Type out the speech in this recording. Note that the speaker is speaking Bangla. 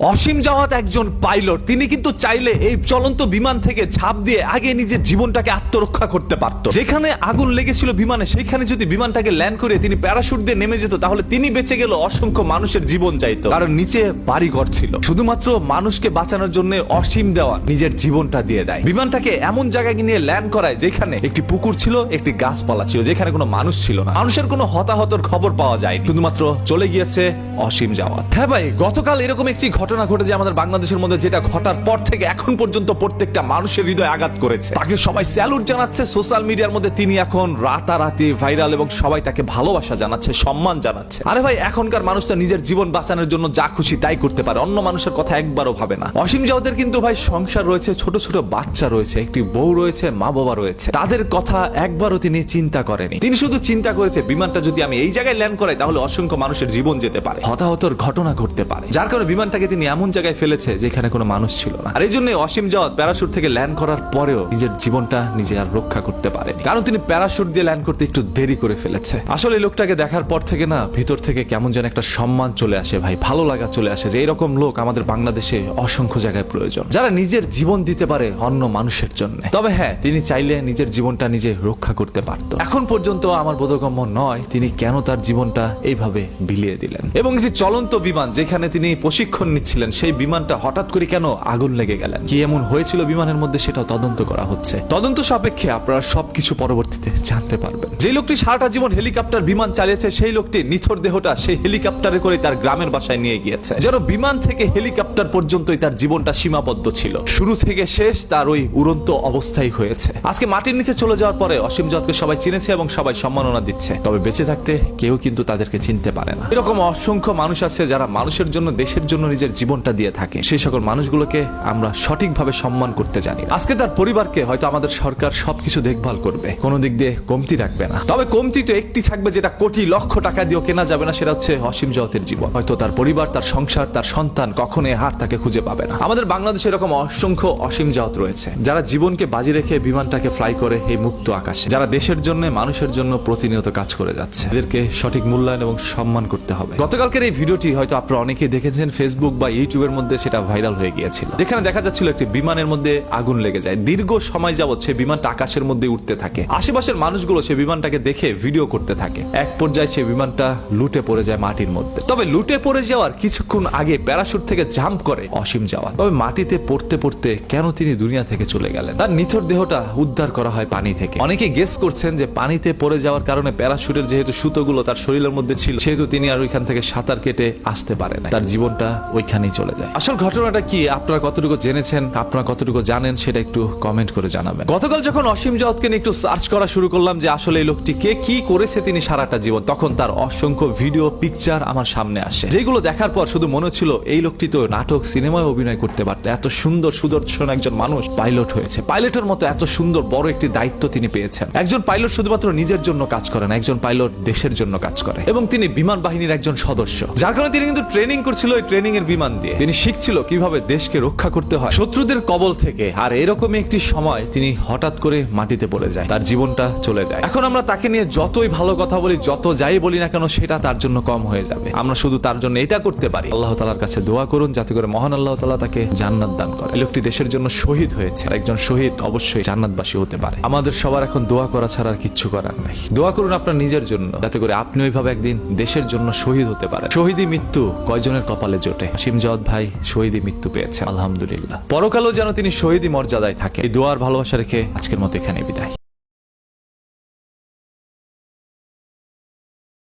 অসীম জাওয়াত একজন পাইলট। তিনি কিন্তু চাইলে এই চলন্ত বিমান থেকে ঝাঁপ দিয়ে আগে নিজের জীবনটাকে আত্মরক্ষা করতে পারত। যেখানে আগুন লেগেছিল বিমানে, সেখানে যদি বিমানটাকে ল্যান্ড করে তিনি প্যারাশুট দিয়ে নেমে যেত, তাহলে তিনি বেঁচে গেল, অসংখ্য মানুষের জীবন চাইতো। কারণ নিচে বাড়িঘর ছিল। শুধুমাত্র মানুষকে বাঁচানোর জন্য অসীম দেওয়া নিজের জীবনটা দিয়ে দেয়। বিমানটাকে এমন জায়গায় নিয়ে ল্যান্ড করায় যেখানে একটি পুকুর ছিল, একটি গাছপালা ছিল, যেখানে কোনো মানুষ ছিল না। মানুষের কোনো হতাহতর খবর পাওয়া যায়নি, শুধুমাত্র চলে গিয়েছে অসীম জাওয়াত। হ্যাঁ ভাই, গতকাল এরকম একটি ঘটনা ঘটেছে আমাদের বাংলাদেশের মধ্যে, যেটা ঘটার পর থেকে এখন পর্যন্ত প্রত্যেকটা মানুষের হৃদয় আঘাত করেছে। তাকে সবাই স্যালুট জানাচ্ছে সোশ্যাল মিডিয়ার মধ্যে। তিনি এখন রাতারাতি ভাইরাল এবং সবাই তাকে ভালোবাসা জানাচ্ছে, সম্মান জানাচ্ছে। আরে ভাই, এখনকার মানুষটা নিজের জীবন বাঁচানোর জন্য যা খুশি তাই করতে পারে, অন্য মানুষের কথা একবারও ভাবে না। অসীম জাওয়াতের কিন্তু ভাই সংসার রয়েছে, ছোট ছোট বাচ্চা রয়েছে, একটি বউ রয়েছে, মা বাবা রয়েছে। তাদের কথা একবারও তিনি চিন্তা করেনি। তিনি শুধু চিন্তা করেছে, বিমানটা যদি আমি এই জায়গায় ল্যান্ড করাই তাহলে অসংখ্য মানুষের জীবন যেতে পারে, হতাহতর ঘটনা ঘটতে পারে। যার কারণে বিমানটাকে তিনি এমন জায়গায় ফেলেছে যেখানে কোনো মানুষ ছিল না। আর এই জন্য অসীম জাওয়াত প্যারাশুট থেকে ল্যান্ড করার পরেও নিজের জীবনটা নিজে আর রক্ষা করতে পারেনি, কারণ তিনি প্যারাশুট দিয়ে ল্যান্ড করতে একটু দেরি করে ফেলেছে। আসলে এই লোকটাকে দেখার পর থেকে না, ভিতর থেকে কেমন যেন একটা সম্মান চলে আসে ভাই, ভালো লাগা চলে আসে যে এরকম লোক আমাদের বাংলাদেশে অসংখ্য জায়গায় প্রয়োজন, যারা নিজের জীবন দিতে পারে অন্য মানুষের জন্য। তবে হ্যাঁ, তিনি চাইলে নিজের জীবনটা নিজে রক্ষা করতে পারত। এখন পর্যন্ত আমার বোধগম্য নয় তিনি কেন তার জীবনটা এইভাবে বিলিয়ে দিলেন। এবং একটি চলন্ত বিমান যেখানে তিনি প্রশিক্ষণ নিচ্ছিলেন, সেই বিমানটা হঠাৎ করে কেন আগুন লেগে গেলেন, কি এমন হয়েছিল বিমানের মধ্যে, সেটাও তদন্ত করা হচ্ছে। তদন্ত সাপেক্ষে আপনারা সবকিছু পরবর্তীতে জানতে পারবেন। যে লোকটি সারাটা জীবন হেলিকপ্টার বিমান চালিয়েছে, সেই লোকটি নিথর দেহটা সেই হেলিকপ্টারে করে তার গ্রামের বাসায় নিয়ে গিয়েছে। যেন বিমান থেকে হেলিকপ্টার পর্যন্তই তার জীবনটা সীমাবদ্ধ ছিল, শুরু থেকে শেষ তার ওই উড়ন্ত অবস্থায় হয়েছে। আজকে মাটির নিচে চলে যাওয়ার পরে অসীম জাওয়াতকে সবাই চিনেছে এবং সবাই সম্মাননা দিচ্ছে, তবে বেঁচে থাকতে কেউ কিন্তু তাদেরকে চিনতে পারে না। এরকম অসংখ্য মানুষ আছে যারা মানুষের জন্য, দেশের জন্য নিজের জীবনটা দিয়ে থাকে। সেই সকল মানুষগুলোকে আমরা সঠিকভাবে সম্মান করতে জানি। আজকে তার পরিবারকে হয়তো আমাদের সরকার সবকিছু দেখভাল করবে, কোনো দিক দিয়ে কমতি রাখবে না। তবে কমতি তো একটি থাকবে, যেটা কোটি লক্ষ টাকা দিয়েও কেনা যাবে না, সেটা হচ্ছে অসীম জাওয়াতের জীবন। হয়তো তার পরিবার, তার সংসার, তার সন্তান কখনো হার তাকে খুঁজে পাবে না। আমাদের বাংলাদেশে এরকম অসংখ্য অসীম জাওয়াত রয়েছে, যারা জীবনকে বাজি রেখে বিমানটাকে ফ্লাই করে এই মুক্ত আকাশে, যারা দেশের জন্য, মানুষের জন্য প্রতিনিয়ত কাজ করে যাচ্ছে। এদেরকে সঠিক মূল্যায়ন এবং সম্মান করতে হবে। গতকালকের এই ভিডিওটি হয়তো আপনারা অনেকেই দেখেছেন, ফেসবুক বা ইউটিউবের মধ্যে সেটা ভাইরাল হয়ে গিয়েছিল, যেখানে দেখা যাচ্ছিল একটি বিমানের মধ্যে আগুন লেগে যায়। দীর্ঘ সময় যাবৎ সেই বিমানটা আকাশের মধ্যে উঠতে থাকে। আশেপাশের মানুষগুলো সেই বিমানটাকে দেখে ভিডিও করতে থাকে। এক পর্যায়ে সেই বিমানটা লুটে পড়ে যায় মাটির মধ্যে। তবে লুটে পড়ে যাওয়ার কিছুক্ষণ আগে প্যারাশুট থেকে জাম্প করে অসীম জাওয়াত। তবে মাটিতে পড়তে পড়তে কেন তিনি দুনিয়া থেকে চলে গেলেন? তার নিথর দেহটা উদ্ধার করা হয় পানি থেকে। অনেকে গেস করছেন যে পানিতে পড়ে যাওয়ার কারণে প্যারাশুটের যেহেতু সুতোগুলো তার শরীরের মধ্যে ছিল, সেহেতু তিনি আর ওইখান থেকে সাঁতার কেটে আসতে পারে না, তার জীবনটা ওইখানেই চলে যায়। আসল ঘটনাটা কি, আপনারা কতটুকু জেনেছেন, আপনারা কতটুকু জানেন, সেটা একটু কমেন্ট করে জানাবেন। গতকাল যখন অসীম জাওয়াতকে নিয়ে একটু সার্চ করা শুরু করলাম যে আসলে এই লোকটি কে, কি করেছে তিনি সারাটা জীবন, তখন তার অসংখ্য ভিডিও, পিকচার আমার সামনে আসে, যেগুলো দেখার পর শুধু মনে হচ্ছিল এই লোকটি তো নাটক, সিনেমায় অভিনয় করতে পারত। এত সুন্দর সুদর্শন একজন মানুষ পাইলট হয়েছে, পাইলটের মতো এত সুন্দর বড় একটি দায়িত্ব তিনি পেয়েছেন। একজন পাইলট শুধুমাত্র নিজের জন্য কাজ করে না, একজন পাইলট দেশের জন্য কাজ করে। এবং তিনি বিমান বাহিনীর একজন সদস্য, যার কারণে তিনি কিন্তু ট্রেনিং করছিল। এই ট্রেনিং এর বিমান দিয়ে তিনি শিখছিল কিভাবে দেশকে রক্ষা করতে হয় শত্রুদের কবল থেকে। আর এরকমই একটি সময় তিনি হঠাৎ করে মাটিতে পড়ে যায়, তার জীবনটা চলে যায়। এখন আমরা তাকে নিয়ে যতই ভালো কথা বলি, যত যাই বলি না কেন, সেটা তার জন্য কম হয়ে যাবে। আমরা শুধু তার জন্য এটা করতে পারি, আল্লাহ তাআলার কাছে দোয়া করুন যাতে করে মহান আল্লাহ তাআলা তাকে জান্নাত দান করে। এই লোকটি দেশের জন্য শহীদ হয়েছে, একজন শহীদ অবশ্যই জান্নাতবাসী হতে পারে। আমাদের সবার এখন দোয়া করা ছাড়া আর কিচ্ছু করার নাই। দোয়া করুন আপনার নিজের জন্য, যাতে করে আপনি ওইভাবে একদিন দেশের জন্য শহীদ হতে পারেন। শহীদি মৃত্যু কয়জনের কপালে জোটে? অসীম জাওয়াত ভাই শহীদি মৃত্যু পেয়েছে, আলহামদুলিল্লাহ। পরকালেও যেন তিনি শহীদি মর্যাদায় থাকে। এই দোয়ার ভালোবাসা রেখে আজকের মতো এখানে বিদায়।